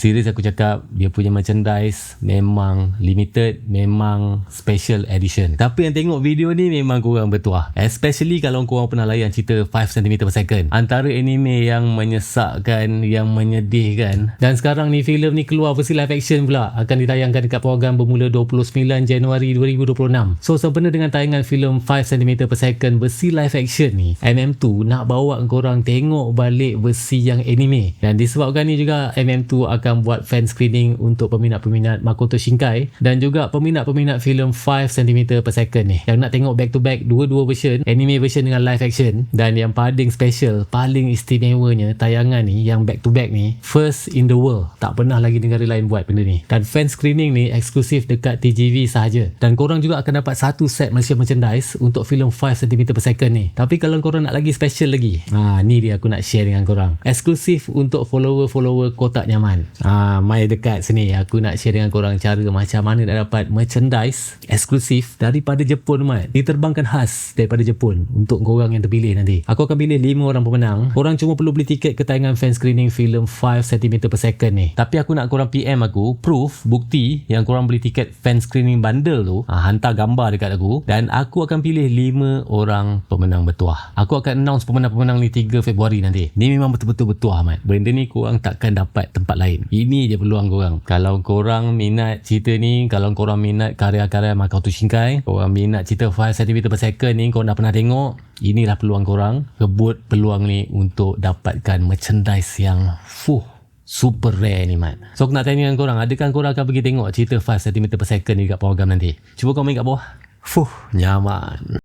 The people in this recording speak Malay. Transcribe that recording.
Series aku cakap dia punya merchandise memang limited, memang special edition. Tapi yang tengok video ni memang korang bertuah. Especially kalau korang pernah layan cerita 5cm per second. Antara anime yang menyesakkan, yang menyedihkan. Dan sekarang ni filem ni keluar versi live action pula. Akan ditayangkan dekat program bermula 29 Januari 2026. So sempena dengan tayangan filem 5cm per second versi live action ni, MM2 nak bawa korang tengok balik versi yang anime. Dan disebabkan ni juga MM2 akan buat fan screening untuk peminat-peminat Makoto Shinkai dan juga peminat-peminat filem 5cm per second ni yang nak tengok back to back dua-dua version, anime version dengan live action. Dan yang paling special, paling istimewanya tayangan ni yang back to back ni first in the world. Tak pernah lagi negara lain buat benda ni. Dan fan screening ni eksklusif dekat TGV sahaja. Dan korang juga akan dapat satu set Malaysia merchandise untuk filem 5cm per second ni. Tapi kalau korang nak lagi special lagi, ni dia aku nak share dengan korang. Eksklusif untuk follower-follower Kotak Nyaman. Mai dekat sini aku nak share dengan korang cara macam mana nak dapat merchandise eksklusif daripada Jepun, mat. Diterbangkan khas daripada Jepun untuk korang yang terpilih nanti. Aku akan pilih 5 orang pemenang. Korang cuma perlu beli tiket ke tayangan fan screening filem 5cm per second ni. Tapi aku nak korang PM aku proof, bukti yang korang beli tiket fan screening bundle tu. Hantar gambar dekat aku dan aku akan pilih 5 orang pemenang bertuah. Aku akan announce pemenang-pemenang ni 3 Februari nanti. Ni memang betul-betul bertuah, mat. Benda ni korang takkan dapat tempat lain. Ini je peluang korang. Kalau korang minat cerita ni, kalau korang minat karya-karya Makoto Shinkai, korang minat cerita 5cm per second ni, korang dah pernah tengok, inilah peluang korang. Kebut peluang ni untuk dapatkan merchandise yang super rare ni, mat. So aku nak tanya dengan korang, adakah korang akan pergi tengok cerita 5cm per second ni kat program nanti? Cuba komen kat bawah. Nyaman.